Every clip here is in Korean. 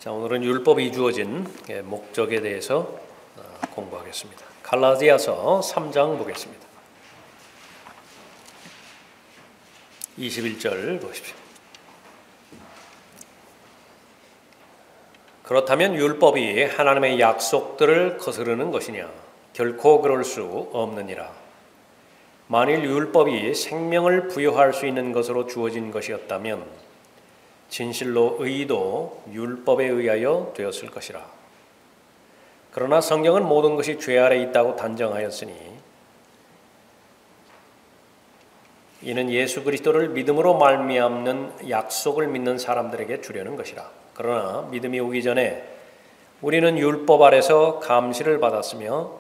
자, 오늘은 율법이 주어진 목적에 대해서 공부하겠습니다. 갈라디아서 3장 보겠습니다. 21절 보십시오. 그렇다면 율법이 하나님의 약속들을 거스르는 것이냐? 결코 그럴 수 없느니라. 만일 율법이 생명을 부여할 수 있는 것으로 주어진 것이었다면 진실로 의도 율법에 의하여 되었을 것이라. 그러나 성경은 모든 것이 죄 아래 있다고 단정하였으니 이는 예수 그리스도를 믿음으로 말미암는 약속을 믿는 사람들에게 주려는 것이라. 그러나 믿음이 오기 전에 우리는 율법 아래서 감시를 받았으며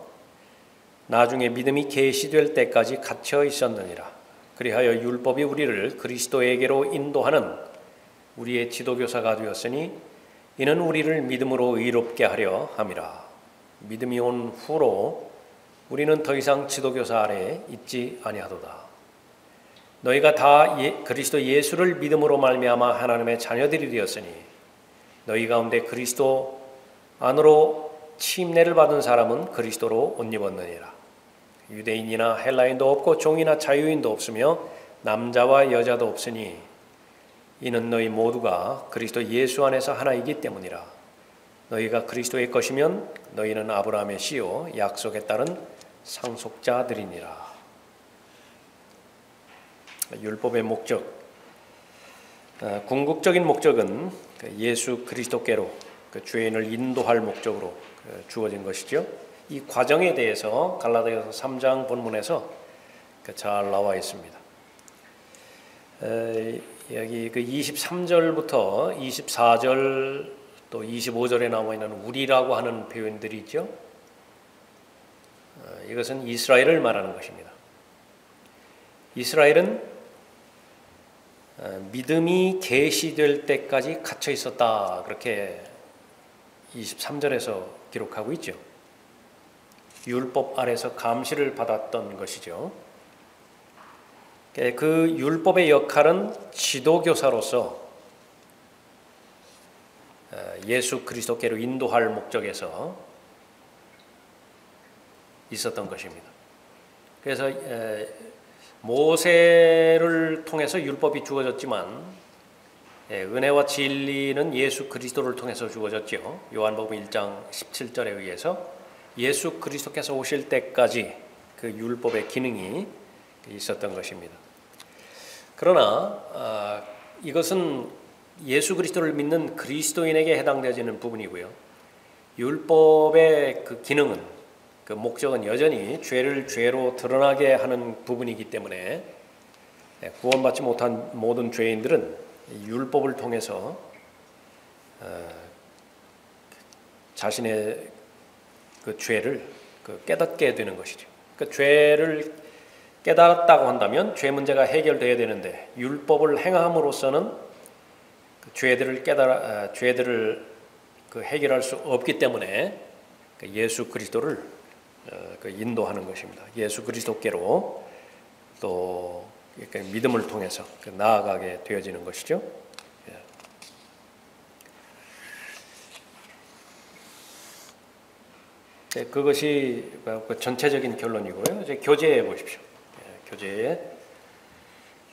나중에 믿음이 계시될 때까지 갇혀 있었느니라. 그리하여 율법이 우리를 그리스도에게로 인도하는 우리의 지도교사가 되었으니 이는 우리를 믿음으로 의롭게 하려 함이라. 믿음이 온 후로 우리는 더 이상 지도교사 아래에 있지 아니하도다. 너희가 다 그리스도 예수를 믿음으로 말미암아 하나님의 자녀들이 되었으니 너희 가운데 그리스도 안으로 침례를 받은 사람은 그리스도로 옷 입었느니라. 유대인이나 헬라인도 없고 종이나 자유인도 없으며 남자와 여자도 없으니 이는 너희 모두가 그리스도 예수 안에서 하나이기 때문이라. 너희가 그리스도의 것이면 너희는 아브라함의 씨요 약속에 따른 상속자들이니라. 율법의 목적, 궁극적인 목적은 예수 그리스도께로 죄인을 인도할 목적으로 주어진 것이죠. 이 과정에 대해서 갈라디아서 3장 본문에서 잘 나와 있습니다. 여기 그 23절부터 24절 또 25절에 나와 있는 우리라고 하는 표현들이 있죠. 이것은 이스라엘을 말하는 것입니다. 이스라엘은 믿음이 계시될 때까지 갇혀 있었다. 그렇게 23절에서 기록하고 있죠. 율법 아래서 감시를 받았던 것이죠. 그 율법의 역할은 지도교사로서 예수 그리스도께로 인도할 목적에서 있었던 것입니다. 그래서 모세를 통해서 율법이 주어졌지만 은혜와 진리는 예수 그리스도를 통해서 주어졌죠. 요한복음 1장 17절에 의해서 예수 그리스도께서 오실 때까지 그 율법의 기능이 있었던 것입니다. 그러나 이것은 예수 그리스도를 믿는 그리스도인에게 해당되어지는 부분이고요. 율법의 그 기능은, 그 목적은 여전히 죄를 죄로 드러나게 하는 부분이기 때문에 구원받지 못한 모든 죄인들은 율법을 통해서 자신의 그 죄를 깨닫게 되는 것이죠. 그 죄를 깨달았다고 한다면 죄 문제가 해결돼야 되는데 율법을 행함으로써는 그 죄들을 해결할 수 없기 때문에 예수 그리스도를 인도하는 것입니다. 예수 그리스도께로 또 믿음을 통해서 나아가게 되어지는 것이죠. 그것이 전체적인 결론이고요. 이제 교재에 보십시오. 교재에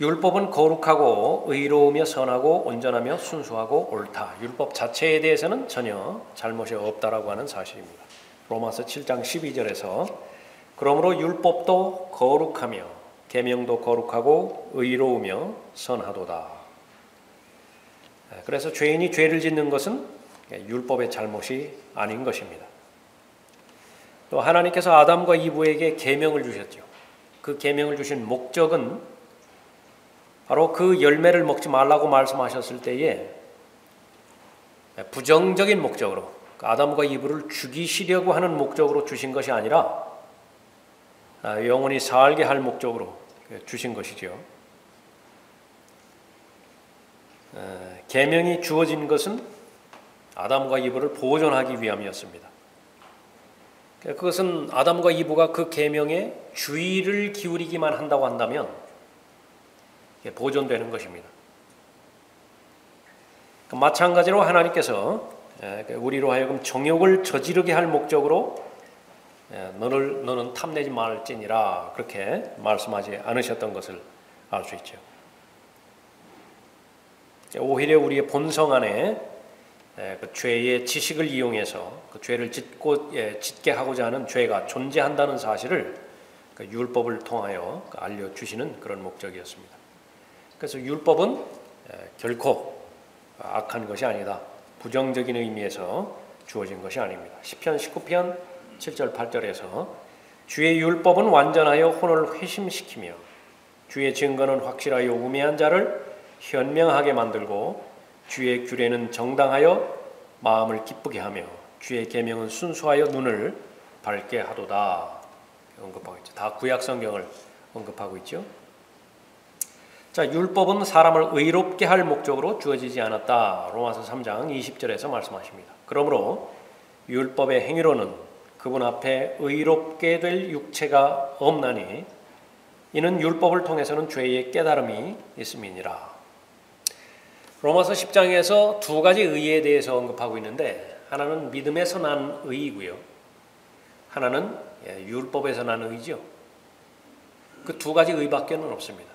율법은 거룩하고 의로우며 선하고 온전하며 순수하고 옳다. 율법 자체에 대해서는 전혀 잘못이 없다라고 하는 사실입니다. 로마서 7장 12절에서 그러므로 율법도 거룩하며 계명도 거룩하고 의로우며 선하도다. 그래서 죄인이 죄를 짓는 것은 율법의 잘못이 아닌 것입니다. 또 하나님께서 아담과 이브에게 계명을 주셨죠. 그 계명을 주신 목적은 바로 그 열매를 먹지 말라고 말씀하셨을 때에 부정적인 목적으로 아담과 이브를 죽이시려고 하는 목적으로 주신 것이 아니라 영원히 살게 할 목적으로 주신 것이죠. 계명이 주어진 것은 아담과 이브를 보존하기 위함이었습니다. 그것은 아담과 이브가 그 계명에 주의를 기울이기만 한다고 한다면 보존되는 것입니다. 마찬가지로 하나님께서 우리로 하여금 정욕을 저지르게 할 목적으로 너는 탐내지 말지니라 그렇게 말씀하지 않으셨던 것을 알 수 있죠. 오히려 우리의 본성 안에 그 죄의 지식을 이용해서 그 죄를 짓게 하고자 하는 죄가 존재한다는 사실을 그 율법을 통하여 알려주시는 그런 목적이었습니다. 그래서 율법은 결코 악한 것이 아니다. 부정적인 의미에서 주어진 것이 아닙니다. 시편 19편 7절 8절에서 주의 율법은 완전하여 혼을 회심시키며 주의 증거는 확실하여 우매한 자를 현명하게 만들고 주의 규례는 정당하여 마음을 기쁘게 하며 주의 계명은 순수하여 눈을 밝게 하도다 언급하고 있죠. 다 구약 성경을 언급하고 있죠. 자, 율법은 사람을 의롭게 할 목적으로 주어지지 않았다. 로마서 3장 20절에서 말씀하십니다. 그러므로 율법의 행위로는 그분 앞에 의롭게 될 육체가 없나니 이는 율법을 통해서는 죄의 깨달음이 있음이니라. 로마서 10장에서 두 가지 의에 대해서 언급하고 있는데 하나는 믿음에서 난 의이고요. 하나는 율법에서 난 의죠. 그 두 가지 의밖에는 없습니다.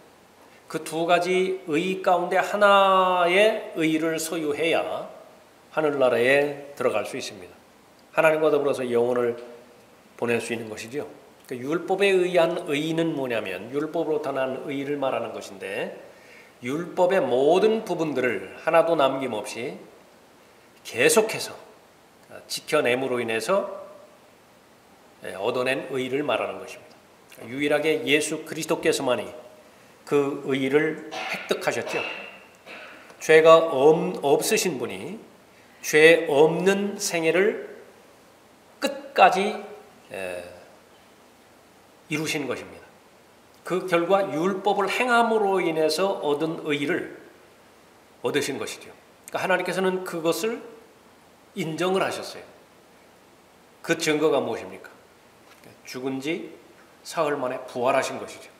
그 두 가지 의 가운데 하나의 의를 소유해야 하늘나라에 들어갈 수 있습니다. 하나님과 더불어서 영혼을 보낼 수 있는 것이죠. 그러니까 율법에 의한 의는 뭐냐면 율법으로부터 난 의를 말하는 것인데 율법의 모든 부분들을 하나도 남김없이 계속해서 지켜냄으로 인해서 얻어낸 의를 말하는 것입니다. 유일하게 예수 그리스도께서만이 그 의를 획득하셨죠. 죄가 없으신 분이 죄 없는 생애를 끝까지 이루신 것입니다. 그 결과 율법을 행함으로 인해서 얻은 의를 얻으신 것이죠. 그러니까 하나님께서는 그것을 인정을 하셨어요. 그 증거가 무엇입니까? 죽은 지 사흘 만에 부활하신 것이죠.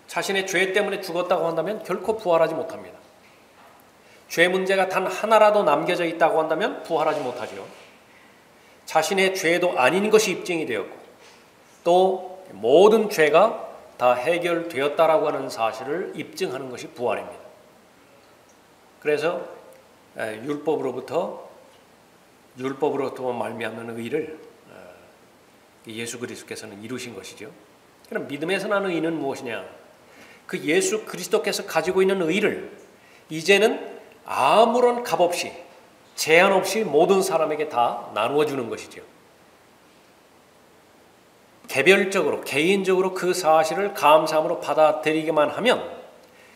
자신의 죄 때문에 죽었다고 한다면 결코 부활하지 못합니다. 죄 문제가 단 하나라도 남겨져 있다고 한다면 부활하지 못하죠. 자신의 죄도 아닌 것이 입증이 되었고 또 모든 죄가 다 해결되었다라고 하는 사실을 입증하는 것이 부활입니다. 그래서 율법으로부터 말미암는 의를 예수 그리스도께서는 이루신 것이죠. 그럼 믿음에서 나는 의는 무엇이냐? 그 예수 그리스도께서 가지고 있는 의를 이제는 아무런 값 없이 제한 없이 모든 사람에게 다 나누어 주는 것이죠. 개별적으로 개인적으로 그 사실을 감사함으로 받아들이기만 하면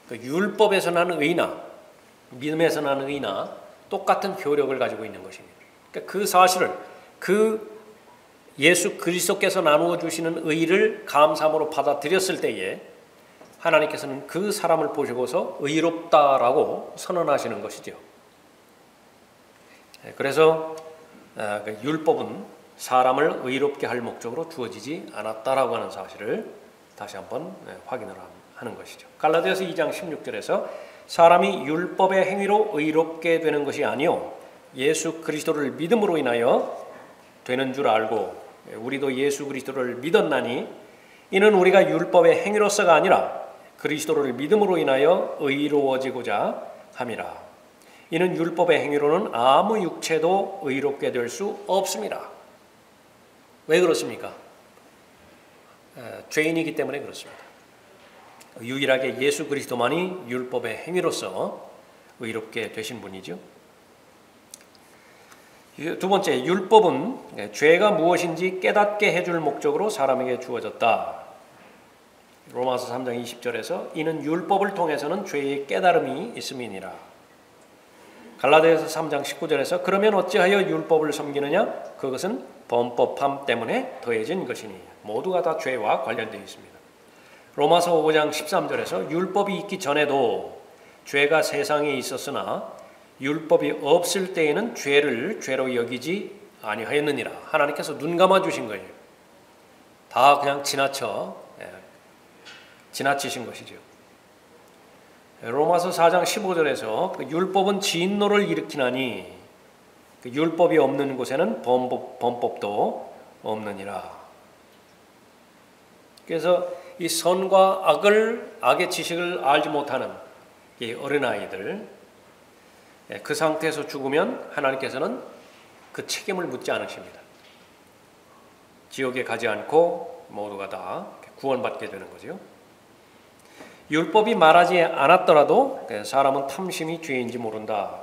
그 율법에서 나는 의나 믿음에서 나는 의나 똑같은 효력을 가지고 있는 것입니다. 그러니까 그 사실을 그 예수 그리스도께서 나누어 주시는 의를 감사함으로 받아들였을 때에 하나님께서는 그 사람을 보시고서 의롭다라고 선언하시는 것이죠. 그래서 율법은 사람을 의롭게 할 목적으로 주어지지 않았다라고 하는 사실을 다시 한번 확인을 하는 것이죠. 갈라디아서 2장 16절에서 사람이 율법의 행위로 의롭게 되는 것이 아니요 예수 그리스도를 믿음으로 인하여 되는 줄 알고 우리도 예수 그리스도를 믿었나니 이는 우리가 율법의 행위로서가 아니라 그리스도를 믿음으로 인하여 의로워지고자 함이라. 이는 율법의 행위로는 아무 육체도 의롭게 될 수 없습니다. 왜 그렇습니까? 죄인이기 때문에 그렇습니다. 유일하게 예수 그리스도만이 율법의 행위로서 의롭게 되신 분이죠. 두 번째, 율법은 죄가 무엇인지 깨닫게 해줄 목적으로 사람에게 주어졌다. 로마서 3장 20절에서 이는 율법을 통해서는 죄의 깨달음이 있음이니라. 갈라디아서 3장 19절에서 그러면 어찌하여 율법을 섬기느냐? 그것은 범법함 때문에 더해진 것이니. 모두가 다 죄와 관련되어 있습니다. 로마서 5장 13절에서 율법이 있기 전에도 죄가 세상에 있었으나 율법이 없을 때에는 죄를 죄로 여기지 아니하였느니라. 하나님께서 눈 감아 주신 거예요. 다 그냥 지나치신 것이죠. 로마서 4장 15절에서 율법은 진노를 일으키나니 그 율법이 없는 곳에는 범법도 없느니라. 그래서 이 선과 악의 지식을 알지 못하는 이 어린아이들, 그 상태에서 죽으면 하나님께서는 그 책임을 묻지 않으십니다. 지옥에 가지 않고 모두가 다 구원받게 되는 거죠. 율법이 말하지 않았더라도 사람은 탐심이 죄인지 모른다.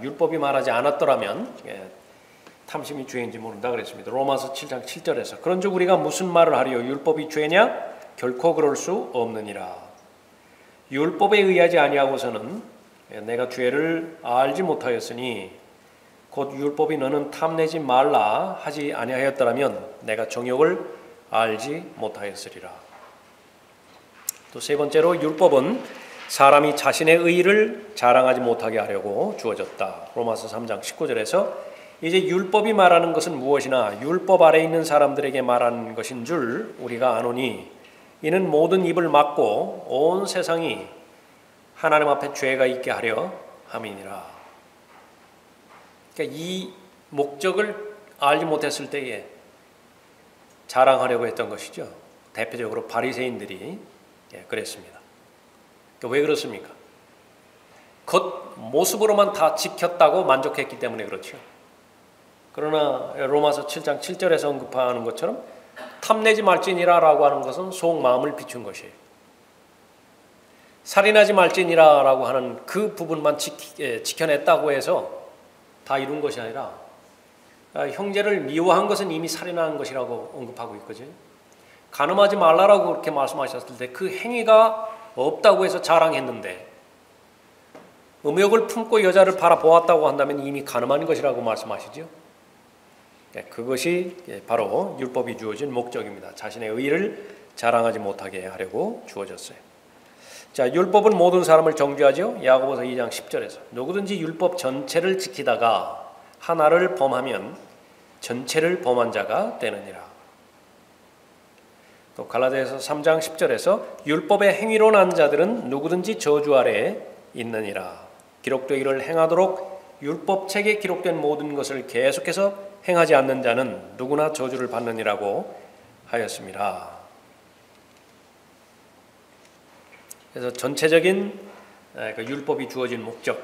율법이 말하지 않았더라면 탐심이 죄인지 모른다 그랬습니다. 로마서 7장 7절에서 그런즉 우리가 무슨 말을 하리요? 율법이 죄냐? 결코 그럴 수 없느니라. 율법에 의하지 아니하고서는 내가 죄를 알지 못하였으니 곧 율법이 너는 탐내지 말라 하지 아니하였더라면 내가 정욕을 알지 못하였으리라. 또 세 번째로 율법은 사람이 자신의 의의를 자랑하지 못하게 하려고 주어졌다. 로마서 3장 19절에서 이제 율법이 말하는 것은 무엇이나 율법 아래 있는 사람들에게 말하는 것인 줄 우리가 아노니 이는 모든 입을 막고 온 세상이 하나님 앞에 죄가 있게 하려 함이니라. 그러니까 이 목적을 알지 못했을 때에 자랑하려고 했던 것이죠. 대표적으로 바리새인들이 그랬습니다. 그러니까 왜 그렇습니까? 겉 모습으로만 다 지켰다고 만족했기 때문에 그렇죠. 그러나 로마서 7장 7절에서 언급하는 것처럼 탐내지 말지니라라고 하는 것은 속마음을 비춘 것이에요. 살인하지 말지니라라고 하는 그 부분만 지켜냈다고 해서 다 이룬 것이 아니라 형제를 미워한 것은 이미 살인한 것이라고 언급하고 있거든요. 간음하지 말라라고 그렇게 말씀하셨을 때 그 행위가 없다고 해서 자랑했는데 음욕을 품고 여자를 바라보았다고 한다면 이미 간음한 것이라고 말씀하시죠. 그것이 바로 율법이 주어진 목적입니다. 자신의 의의를 자랑하지 못하게 하려고 주어졌어요. 자, 율법은 모든 사람을 정죄하죠. 야고보서 2장 10절에서 누구든지 율법 전체를 지키다가 하나를 범하면 전체를 범한 자가 되느니라. 또 갈라디아서 3장 10절에서 율법의 행위로 난 자들은 누구든지 저주 아래에 있느니라. 기록되기를 행하도록 율법책에 기록된 모든 것을 계속해서 행하지 않는 자는 누구나 저주를 받느니라고 하였습니다. 그래서 전체적인 율법이 주어진 목적,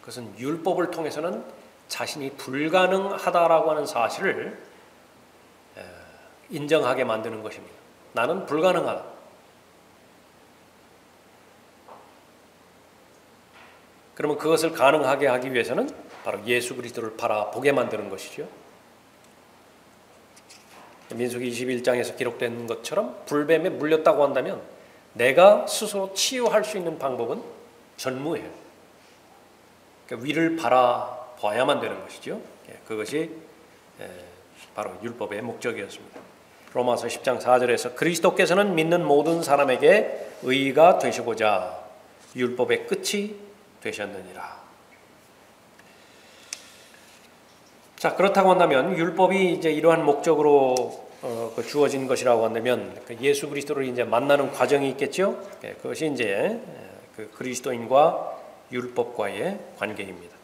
그것은 율법을 통해서는 자신이 불가능하다라고 하는 사실을 인정하게 만드는 것입니다. 나는 불가능하다. 그러면 그것을 가능하게 하기 위해서는 바로 예수 그리스도를 바라보게 만드는 것이죠. 민수기 21장에서 기록된 것처럼 불뱀에 물렸다고 한다면 내가 스스로 치유할 수 있는 방법은 전무해요. 그러니까 위를 바라봐야만 되는 것이죠. 그것이 바로 율법의 목적이었습니다. 로마서 10장 4절에서 그리스도께서는 믿는 모든 사람에게 의가 되시고자 율법의 끝이 되셨느니라. 자, 그렇다고 한다면 율법이 이제 이러한 목적으로 주어진 것이라고 한다면 예수 그리스도를 이제 만나는 과정이 있겠죠. 그것이 이제 그 그리스도인과 율법과의 관계입니다.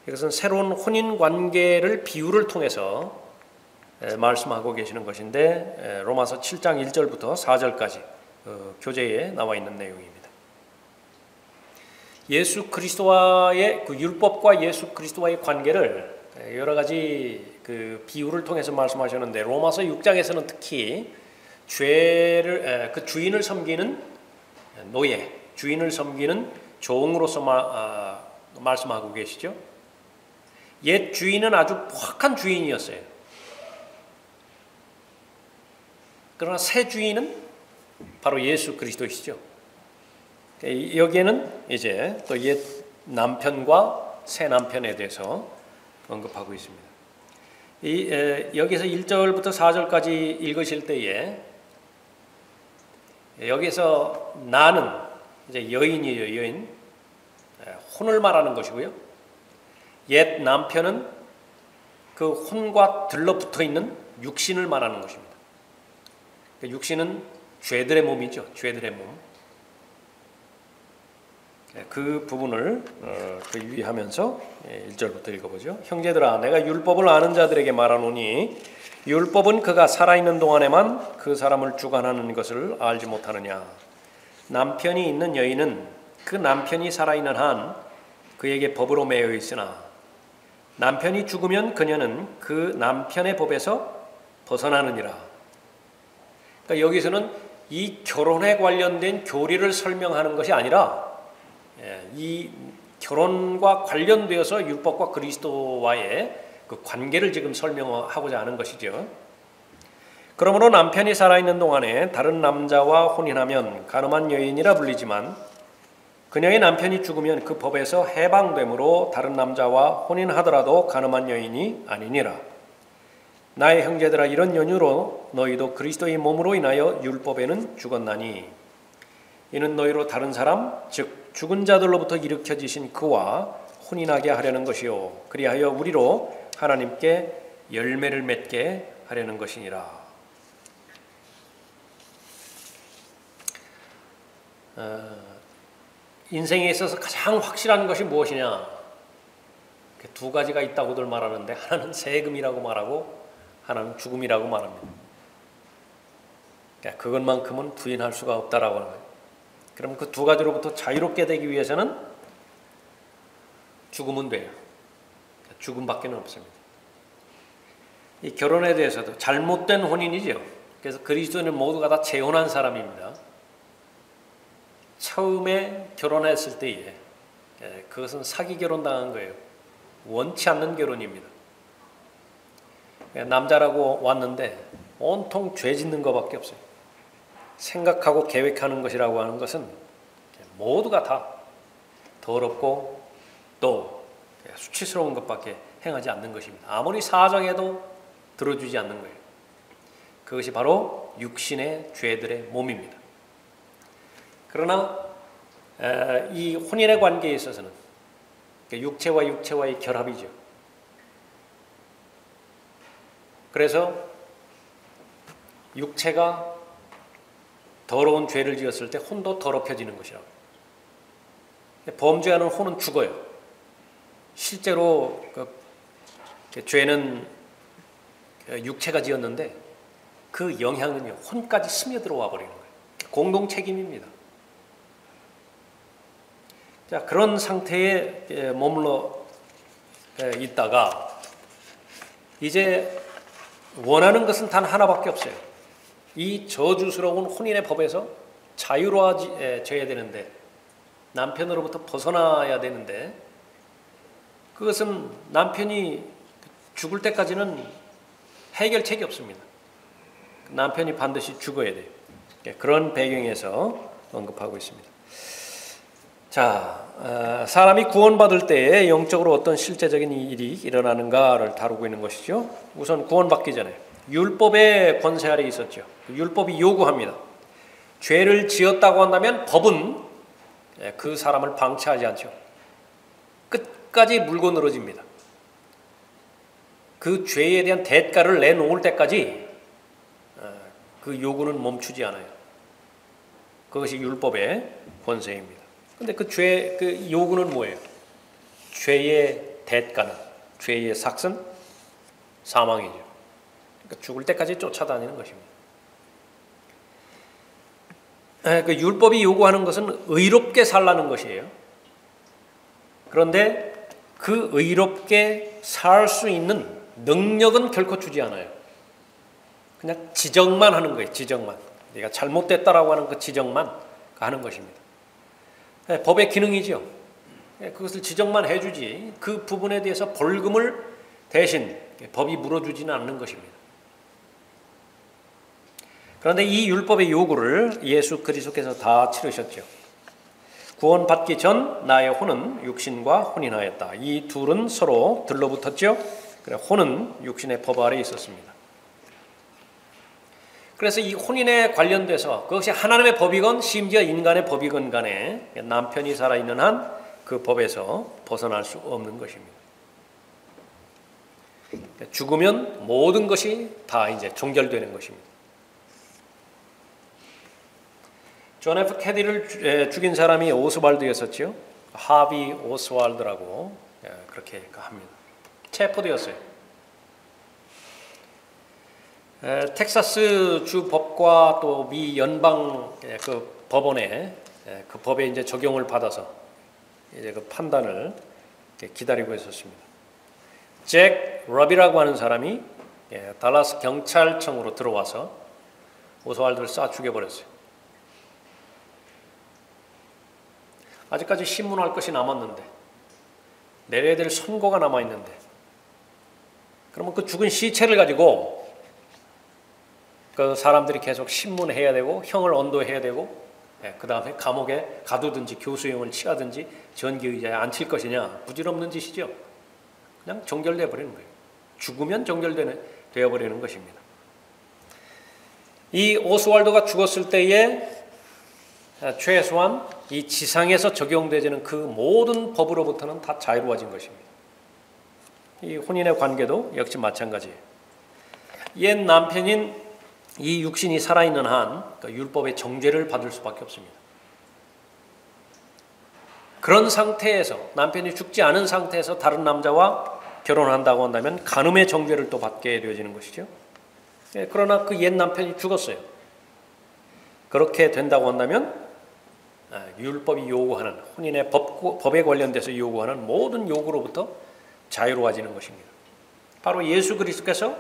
이것은 새로운 혼인 관계를 비유를 통해서 말씀하고 계시는 것인데 로마서 7장 1절부터 4절까지 교재에 나와 있는 내용입니다. 예수 그리스도와의 그 율법과 예수 그리스도와의 관계를 여러 가지 그 비유를 통해서 말씀하셨는데 로마서 6장에서는 특히 죄를 그 주인을 섬기는 노예, 주인을 섬기는 종으로서 말씀하고 계시죠. 옛 주인은 아주 포악한 주인이었어요. 그러나 새 주인은 바로 예수 그리스도이시죠. 여기에는 이제 또 옛 남편과 새 남편에 대해서 언급하고 있습니다. 여기서 1절부터 4절까지 읽으실 때에 여기서 나는 이제 여인이에요. 여인. 혼을 말하는 것이고요. 옛 남편은 그 혼과 들러붙어 있는 육신을 말하는 것입니다. 육신은 죄들의 몸이죠. 죄들의 몸. 그 부분을 유의하면서 1절부터 읽어보죠. 형제들아, 내가 율법을 아는 자들에게 말하노니 율법은 그가 살아있는 동안에만 그 사람을 주관하는 것을 알지 못하느냐. 남편이 있는 여인은 그 남편이 살아있는 한 그에게 법으로 매여 있으나 남편이 죽으면 그녀는 그 남편의 법에서 벗어나느니라. 그러니까 여기서는 이 결혼에 관련된 교리를 설명하는 것이 아니라 이 결혼과 관련되어서 율법과 그리스도와의 그 관계를 지금 설명하고자 하는 것이죠. 그러므로 남편이 살아있는 동안에 다른 남자와 혼인하면 간음한 여인이라 불리지만 그녀의 남편이 죽으면 그 법에서 해방되므로 다른 남자와 혼인하더라도 간음한 여인이 아니니라. 나의 형제들아, 이런 연유로 너희도 그리스도의 몸으로 인하여 율법에는 죽었나니 이는 너희로 다른 사람 즉 죽은 자들로부터 일으켜지신 그와 혼인하게 하려는 것이요 그리하여 우리로 하나님께 열매를 맺게 하려는 것이니라. 인생에 있어서 가장 확실한 것이 무엇이냐? 두 가지가 있다고들 말하는데 하나는 세금이라고 말하고 하나는 죽음이라고 말합니다. 그것만큼은 부인할 수가 없다라고 하는 거예요. 그럼 그 두 가지로부터 자유롭게 되기 위해서는 죽으면 돼요. 죽음밖에 없습니다. 이 결혼에 대해서도 잘못된 혼인이죠. 그래서 그리스도인은 모두가 다 재혼한 사람입니다. 처음에 결혼했을 때에 그것은 사기 결혼 당한 거예요. 원치 않는 결혼입니다. 남자라고 왔는데 온통 죄 짓는 것밖에 없어요. 생각하고 계획하는 것이라고 하는 것은 모두가 다 더럽고 또 수치스러운 것밖에 행하지 않는 것입니다. 아무리 사정해도 들어주지 않는 거예요. 그것이 바로 육신의 죄들의 몸입니다. 그러나 이 혼인의 관계에 있어서는 육체와 육체와의 결합이죠. 그래서 육체가 더러운 죄를 지었을 때 혼도 더럽혀지는 것이라고. 범죄하는 혼은 죽어요. 실제로 죄는 육체가 지었는데 그 영향은요 혼까지 스며들어와 버리는 거예요. 공동 책임입니다. 자, 그런 상태에 머물러 있다가 이제 원하는 것은 단 하나밖에 없어요. 이 저주스러운 혼인의 법에서 자유로워져야 되는데 남편으로부터 벗어나야 되는데 그것은 남편이 죽을 때까지는 해결책이 없습니다. 남편이 반드시 죽어야 돼요. 그런 배경에서 언급하고 있습니다. 자, 사람이 구원받을 때에 영적으로 어떤 실제적인 일이 일어나는가를 다루고 있는 것이죠. 우선 구원받기 전에 율법의 권세 아래 있었죠. 율법이 요구합니다. 죄를 지었다고 한다면 법은 그 사람을 방치하지 않죠. 끝까지 물고 늘어집니다. 그 죄에 대한 대가를 내놓을 때까지 그 요구는 멈추지 않아요. 그것이 율법의 권세입니다. 근데 그 요구는 뭐예요? 죄의 대가는, 죄의 삭은 사망이죠. 그러니까 죽을 때까지 쫓아다니는 것입니다. 그 율법이 요구하는 것은 의롭게 살라는 것이에요. 그런데 그 의롭게 살 수 있는 능력은 결코 주지 않아요. 그냥 지적만 하는 거예요. 지적만. 네가 잘못됐다라고 하는 그 지적만 하는 것입니다. 법의 기능이죠. 그것을 지적만 해주지 그 부분에 대해서 벌금을 대신 법이 물어주지는 않는 것입니다. 그런데 이 율법의 요구를 예수 그리스도께서 다 치르셨죠. 구원받기 전 나의 혼은 육신과 혼인하였다. 이 둘은 서로 들러붙었죠. 그래, 혼은 육신의 법 아래 있었습니다. 그래서 이 혼인에 관련돼서 그것이 하나님의 법이건 심지어 인간의 법이건 간에 남편이 살아있는 한 그 법에서 벗어날 수 없는 것입니다. 죽으면 모든 것이 다 이제 종결되는 것입니다. 존 F 케네디를 죽인 사람이 오스왈드였었죠. 하비 오스왈드라고 그렇게 합니다. 체포되었어요. 텍사스 주 법과 또 미 연방 그 법원에 그 법에 이제 적용을 받아서 이제 그 판단을 기다리고 있었습니다. 잭 러비라고 하는 사람이 달라스 경찰청으로 들어와서 오스왈드를 쏴 죽여버렸어요. 아직까지 신문할 것이 남았는데 내려야 될 선고가 남아있는데 그러면 그 죽은 시체를 가지고 그 사람들이 계속 신문해야 되고 형을 언도해야 되고 그 다음에 감옥에 가두든지 교수형을 취하든지 전기의자에 앉힐 것이냐, 부질없는 짓이죠. 그냥 종결되어 버리는 거예요. 죽으면 종결되어 버리는 것입니다. 이 오스왈드가 죽었을 때에 최소한 이 지상에서 적용되지는 그 모든 법으로부터는 다 자유로워진 것입니다. 이 혼인의 관계도 역시 마찬가지예요. 옛 남편인 이 육신이 살아있는 한 율법의 정죄를 받을 수밖에 없습니다. 그런 상태에서 남편이 죽지 않은 상태에서 다른 남자와 결혼한다고 한다면 간음의 정죄를 또 받게 되어지는 것이죠. 그러나 그 옛 남편이 죽었어요. 그렇게 된다고 한다면 율법이 요구하는 혼인의 법에 관련돼서 요구하는 모든 요구로부터 자유로워지는 것입니다. 바로 예수 그리스도께서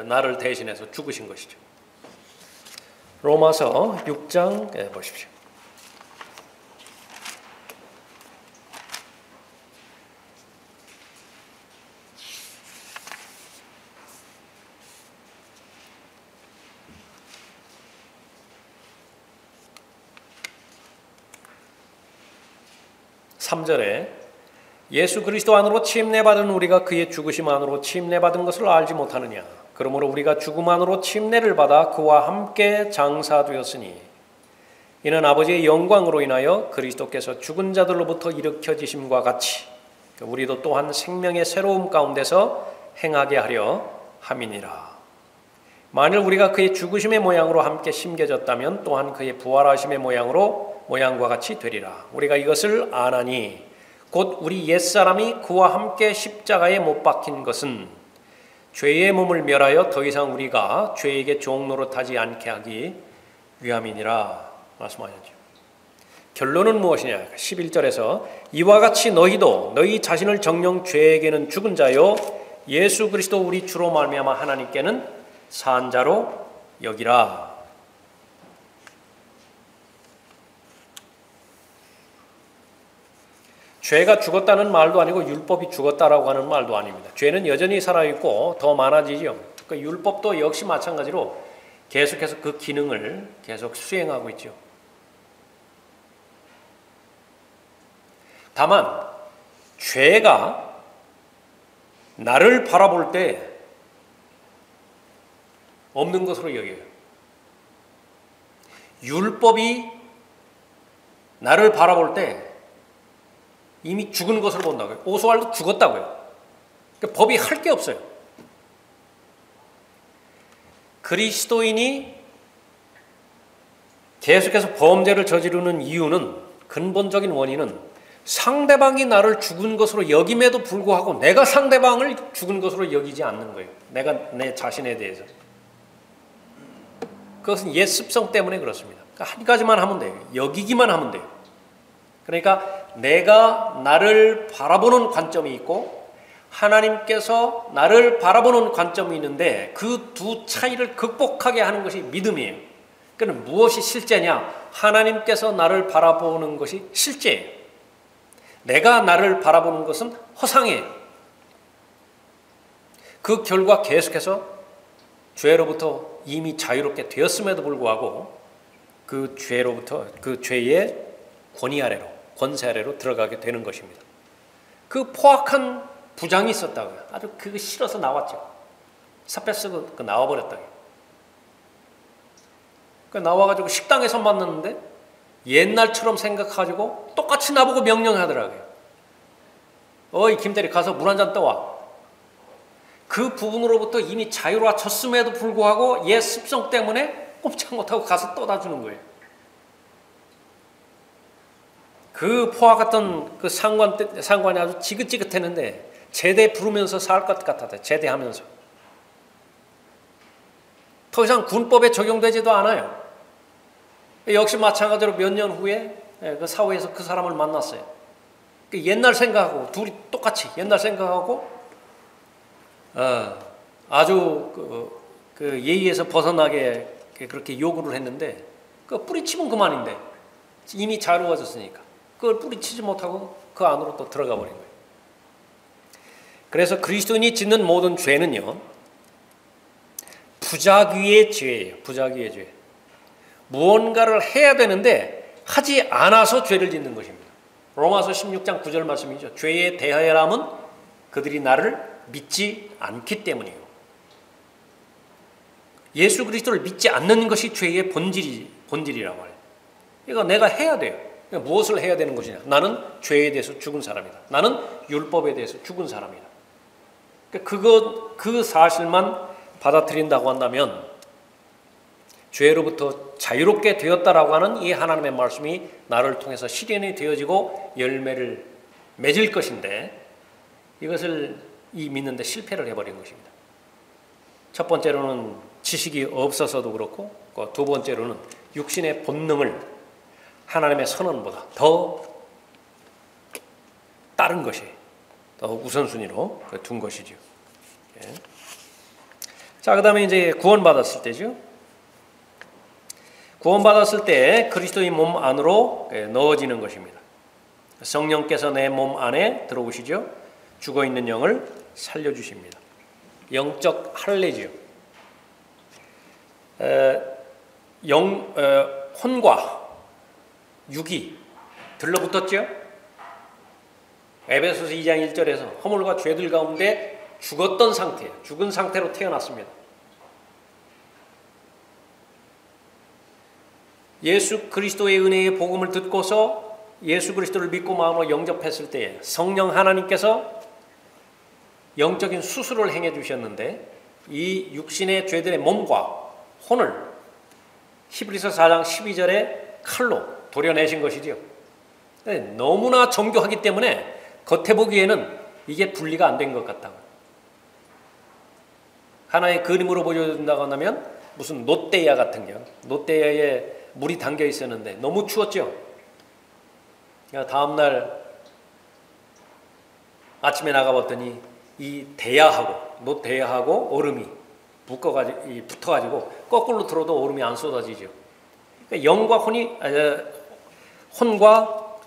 나를 대신해서 죽으신 것이죠. 로마서 6장 보십시오. 삼절에 예수 그리스도 안으로 침례받은 우리가 그의 죽으심 안으로 침례받은 것을 알지 못하느냐. 그러므로 우리가 죽음 안으로 침례를 받아 그와 함께 장사되었으니 이는 아버지의 영광으로 인하여 그리스도께서 죽은 자들로부터 일으켜지심과 같이 우리도 또한 생명의 새로움 가운데서 행하게 하려 함이니라. 만일 우리가 그의 죽으심의 모양으로 함께 심겨졌다면 또한 그의 부활하심의 모양과 같이 되리라. 우리가 이것을 아나니 곧 우리 옛사람이 그와 함께 십자가에 못 박힌 것은 죄의 몸을 멸하여 더 이상 우리가 죄에게 종노릇하지 않게 하기 위함이니라 말씀하셨죠. 결론은 무엇이냐? 11절에서 이와 같이 너희도 너희 자신을 정녕 죄에게는 죽은 자요 예수 그리스도 우리 주로 말미암아 하나님께는 산 자로 여기라. 죄가 죽었다는 말도 아니고 율법이 죽었다라고 하는 말도 아닙니다. 죄는 여전히 살아있고 더 많아지죠. 그 율법도 역시 마찬가지로 계속해서 그 기능을 계속 수행하고 있죠. 다만 죄가 나를 바라볼 때 없는 것으로 여겨요. 율법이 나를 바라볼 때 이미 죽은 것으로 본다고요. 오스왈드 죽었다고요. 그러니까 법이 할 게 없어요. 그리스도인이 계속해서 범죄를 저지르는 이유는 근본적인 원인은 상대방이 나를 죽은 것으로 여김에도 불구하고 내가 상대방을 죽은 것으로 여기지 않는 거예요. 내가 내 자신에 대해서. 그것은 옛 습성 때문에 그렇습니다. 그러니까 한 가지만 하면 돼요. 여기기만 하면 돼요. 그러니까 내가 나를 바라보는 관점이 있고 하나님께서 나를 바라보는 관점이 있는데 그 두 차이를 극복하게 하는 것이 믿음이에요. 그럼 무엇이 실제냐? 하나님께서 나를 바라보는 것이 실제예요. 내가 나를 바라보는 것은 허상이에요. 그 결과 계속해서 죄로부터 이미 자유롭게 되었음에도 불구하고 그 죄로부터 그 죄의 권위 아래로 권세 아래로 들어가게 되는 것입니다. 그 포악한 부장이 있었다고요. 아주 그거 싫어서 나왔죠. 사표 쓰고 나와버렸다고요. 그 나와가지고 식당에서 만났는데 옛날처럼 생각하고 똑같이 나보고 명령하더라고요. 어이 김대리 가서 물 한 잔 떠와. 그 부분으로부터 이미 자유로워졌음에도 불구하고 옛 습성 때문에 꼼짝 못하고 가서 떠다 주는 거예요. 그 포화 같은 그 상관이 아주 지긋지긋했는데 제대 부르면서 살 것 같았대. 제대하면서. 더 이상 군법에 적용되지도 않아요. 역시 마찬가지로 몇 년 후에 그 사회에서 그 사람을 만났어요. 옛날 생각하고 둘이 똑같이 옛날 생각하고 아주 그 예의에서 벗어나게 그렇게 요구를 했는데 그 뿌리치면 그만인데 이미 자유로워졌으니까 그걸 뿌리치지 못하고 그 안으로 또 들어가 버린 거예요. 그래서 그리스도인이 짓는 모든 죄는요 부작위의 죄예요. 부작위의 죄. 무언가를 해야 되는데 하지 않아서 죄를 짓는 것입니다. 로마서 16장 9절 말씀이죠. 죄에 대하여라면 그들이 나를 믿지 않기 때문이요. 예수 그리스도를 믿지 않는 것이 죄의 본질이라고 해요. 이거 내가 해야 돼요. 무엇을 해야 되는 것이냐? 나는 죄에 대해서 죽은 사람이다. 나는 율법에 대해서 죽은 사람이다. 그 사실만 받아들인다고 한다면 죄로부터 자유롭게 되었다라고 하는 이 하나님의 말씀이 나를 통해서 실현이 되어지고 열매를 맺을 것인데 이것을 믿는데 실패를 해버린 것입니다. 첫 번째로는 지식이 없어서도 그렇고 두 번째로는 육신의 본능을 하나님의 선언보다 더 따른 것이 더 우선순위로 둔 것이죠. 자, 그 다음에 이제 구원받았을 때죠. 구원받았을 때 그리스도의 몸 안으로 넣어지는 것입니다. 성령께서 내 몸 안에 들어오시죠. 죽어있는 영을 살려주십니다. 영적 할례지요. 혼과 육이 들러붙었죠. 에베소서 2장 1절에서 허물과 죄들 가운데 죽었던 상태예요. 죽은 상태로 태어났습니다. 예수 그리스도의 은혜의 복음을 듣고서 예수 그리스도를 믿고 마음으로 영접했을 때에 성령 하나님께서 영적인 수술을 행해 주셨는데 이 육신의 죄들의 몸과 혼을 히브리서 4장 12절에 칼로 도려내신 것이지요. 너무나 정교하기 때문에 겉에 보기에는 이게 분리가 안 된 것 같다고. 하나의 그림으로 보여준다고 한다면 무슨 놋대야 같은 경, 놋대야에 물이 담겨 있었는데 너무 추웠죠. 다음날 아침에 나가봤더니 이 대야하고 놋대야하고 얼음이 붙어가지고 거꾸로 들어도 얼음이 안 쏟아지죠. 그러니까 영과 혼과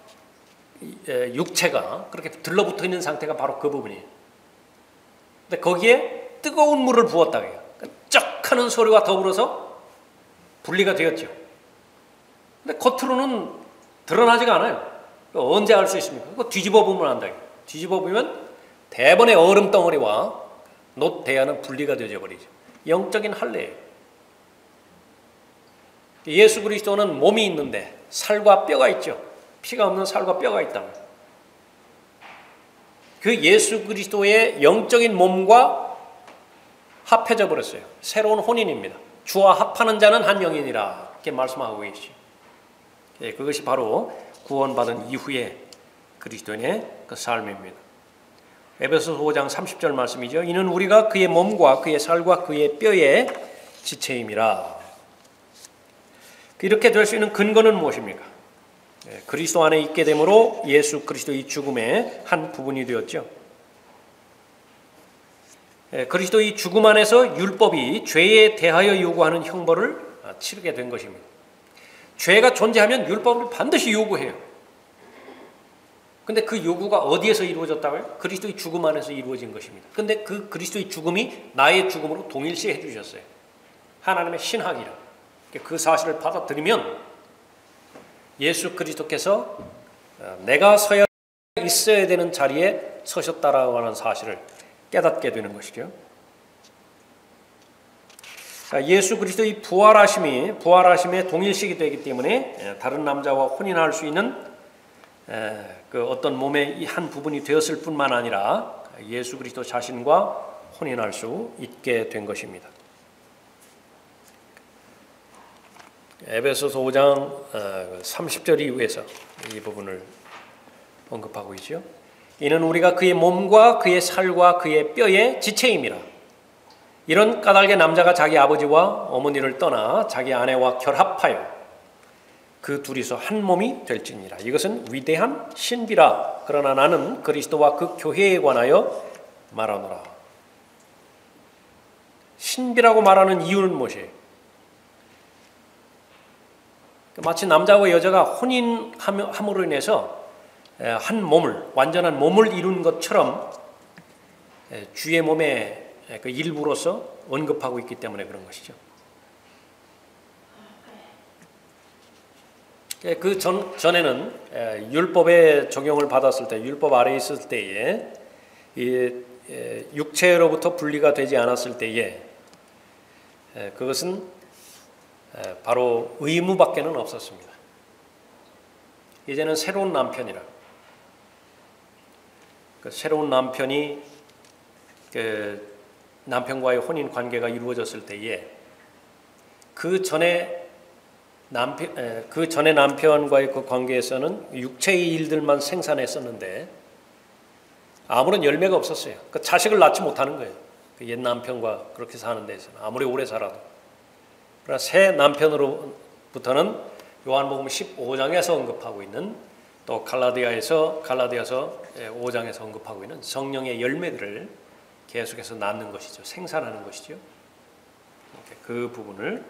육체가 그렇게 들러붙어 있는 상태가 바로 그 부분이에요. 근데 거기에 뜨거운 물을 부었다고 해요. 쩍 하는 소리와 더불어서 분리가 되었죠. 근데 겉으로는 드러나지가 않아요. 언제 알 수 있습니까? 그거 뒤집어 보면 안다. 뒤집어 보면 대번의 얼음 덩어리와 놋 대야는 분리가 되어 버리죠. 영적인 할례예요. 예수 그리스도는 몸이 있는데 살과 뼈가 있죠. 피가 없는 살과 뼈가 있다. 그 예수 그리스도의 영적인 몸과 합해져 버렸어요. 새로운 혼인입니다. 주와 합하는 자는 한 영이니라 이렇게 말씀하고 계시죠. 그것이 바로 구원받은 이후의 그리스도인의 그 삶입니다. 에베소서 5장 30절 말씀이죠. 이는 우리가 그의 몸과 그의 살과 그의 뼈의 지체임이라. 이렇게 될 수 있는 근거는 무엇입니까? 그리스도 안에 있게 되므로 예수 그리스도의 죽음의 한 부분이 되었죠. 그리스도의 죽음 안에서 율법이 죄에 대하여 요구하는 형벌을 치르게 된 것입니다. 죄가 존재하면 율법을 반드시 요구해요. 근데 그 요구가 어디에서 이루어졌다고요? 그리스도의 죽음 안에서 이루어진 것입니다. 근데 그 그리스도의 죽음이 나의 죽음으로 동일시해 주셨어요. 하나님의 신학이라. 그 사실을 받아들이면 예수 그리스도께서 내가 서야 있어야 되는 자리에 서셨다라고 하는 사실을 깨닫게 되는 것이죠. 예수 그리스도의 부활하심에 동일시이 되기 때문에 다른 남자와 혼인할 수 있는 그 어떤 몸의 한 부분이 되었을 뿐만 아니라 예수 그리스도 자신과 혼인할 수 있게 된 것입니다. 에베소서 5장 30절 이후에서 이 부분을 언급하고 있죠. 이는 우리가 그의 몸과 그의 살과 그의 뼈의 지체임이라. 이런 까닭에 남자가 자기 아버지와 어머니를 떠나 자기 아내와 결합하여 그 둘이서 한 몸이 될지니라. 이것은 위대한 신비라. 그러나 나는 그리스도와 그 교회에 관하여 말하노라. 신비라고 말하는 이유는 무엇이에요? 마치 남자와 여자가 혼인함으로 인해서 한 몸을, 완전한 몸을 이룬 것처럼 주의 몸의 그 일부로서 언급하고 있기 때문에 그런 것이죠. 그 전에는 율법의 적용을 받았을 때, 율법 아래에 있을 때에 육체로부터 분리가 되지 않았을 때에 그것은 바로 의무밖에는 없었습니다. 이제는 새로운 남편이라, 그 새로운 남편이 그 남편과의 혼인 관계가 이루어졌을 때에 그 전에 남편과의 그 관계에서는 육체의 일들만 생산했었는데 아무런 열매가 없었어요. 그 자식을 낳지 못하는 거예요. 그 옛 남편과 그렇게 사는 데서는 아무리 오래 살아도. 그러나 새 남편으로부터는 요한복음 15장에서 언급하고 있는, 또 갈라디아서 5장에서 언급하고 있는 성령의 열매들을 계속해서 낳는 것이죠. 생산하는 것이죠. 그 부분을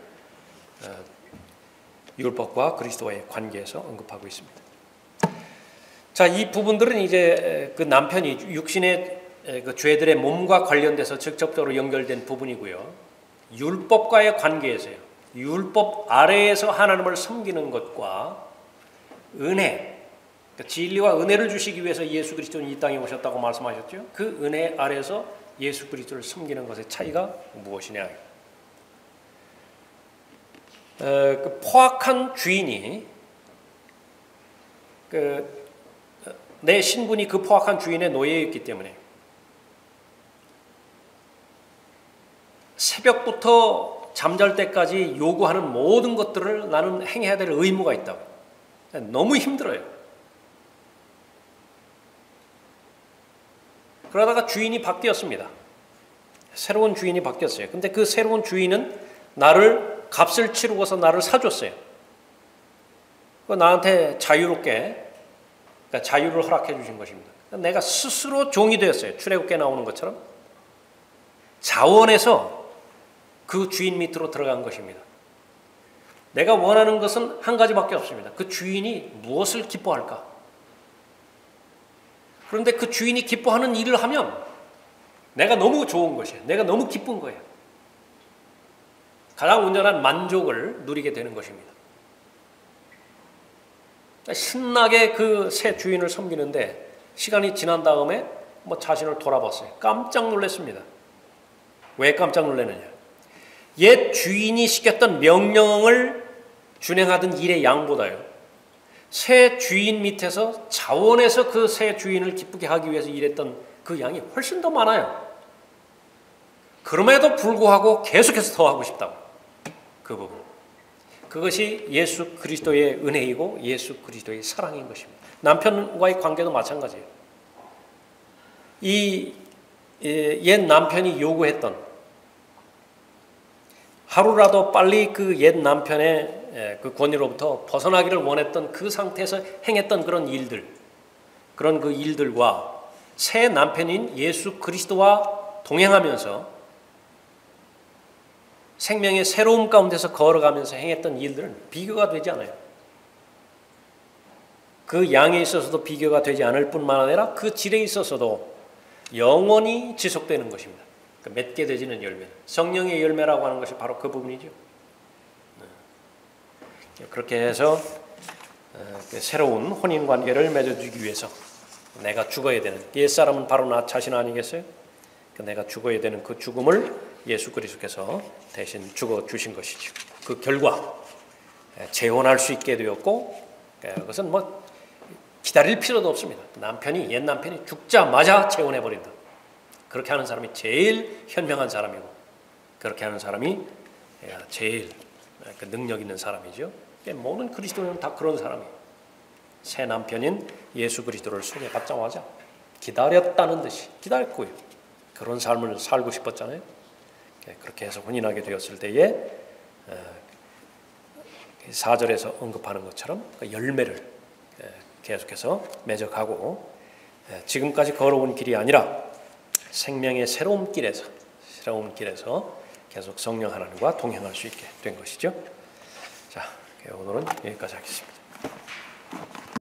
율법과 그리스도와의 관계에서 언급하고 있습니다. 자, 이 부분들은 이제 그 남편이 육신의 그 죄들의 몸과 관련돼서 직접적으로 연결된 부분이고요. 율법과의 관계에서요. 율법 아래에서 하나님을 섬기는 것과 은혜, 그러니까 진리와 은혜를 주시기 위해서 예수 그리스도는 이 땅에 오셨다고 말씀하셨죠. 그 은혜 아래에서 예수 그리스도를 섬기는 것의 차이가 무엇이냐. 그 포악한 주인이 내 신분이 그 포악한 주인의 노예였기 때문에 새벽부터 잠잘 때까지 요구하는 모든 것들을 나는 행해야 될 의무가 있다고. 너무 힘들어요. 그러다가 주인이 바뀌었습니다. 새로운 주인이 바뀌었어요. 근데 그 새로운 주인은 나를 값을 치르고서 나를 사줬어요. 나한테 자유롭게, 그러니까 자유를 허락해 주신 것입니다. 내가 스스로 종이 되었어요. 출애굽기에 나오는 것처럼 자원해서 그 주인 밑으로 들어간 것입니다. 내가 원하는 것은 한 가지밖에 없습니다. 그 주인이 무엇을 기뻐할까? 그런데 그 주인이 기뻐하는 일을 하면 내가 너무 좋은 것이에요. 내가 너무 기쁜 거예요. 가장 온전한 만족을 누리게 되는 것입니다. 신나게 그 새 주인을 섬기는데 시간이 지난 다음에 자신을 돌아봤어요. 깜짝 놀랐습니다. 왜 깜짝 놀랐느냐? 옛 주인이 시켰던 명령을 준행하던 일의 양보다요, 새 주인 밑에서 자원해서 그 새 주인을 기쁘게 하기 위해서 일했던 그 양이 훨씬 더 많아요. 그럼에도 불구하고 계속해서 더 하고 싶다고. 그 부분. 그것이 예수 그리스도의 은혜이고 예수 그리스도의 사랑인 것입니다. 남편과의 관계도 마찬가지예요. 이 옛 남편이 요구했던, 하루라도 빨리 그 옛 남편의 그 권위로부터 벗어나기를 원했던 그 상태에서 행했던 그런 일들, 그런 그 일들과 새 남편인 예수 그리스도와 동행하면서 생명의 새로움 가운데서 걸어가면서 행했던 일들은 비교가 되지 않아요. 그 양에 있어서도 비교가 되지 않을 뿐만 아니라 그 질에 있어서도 영원히 지속되는 것입니다. 맺게 되지는 열매, 성령의 열매라고 하는 것이 바로 그 부분이죠. 그렇게 해서 새로운 혼인 관계를 맺어주기 위해서 내가 죽어야 되는, 옛사람은 바로 나 자신 아니겠어요? 내가 죽어야 되는 그 죽음을 예수 그리스도께서 대신 죽어주신 것이죠. 그 결과 재혼할 수 있게 되었고, 그것은 기다릴 필요도 없습니다. 옛 남편이 죽자마자 재혼해버린다. 그렇게 하는 사람이 제일 현명한 사람이고, 그렇게 하는 사람이 제일 능력 있는 사람이죠. 모든 그리스도인은 다 그런 사람이에요. 새 남편인 예수 그리스도를 소개받자마자 기다렸다는 듯이 기다렸고요. 그런 삶을 살고 싶었잖아요. 그렇게 해서 혼인하게 되었을 때에 4절에서 언급하는 것처럼 그 열매를 계속해서 맺어가고 지금까지 걸어온 길이 아니라 생명의 새로운 길에서 계속 성령 하나님과 동행할 수 있게 된 것이죠. 자, 오늘은 여기까지 하겠습니다.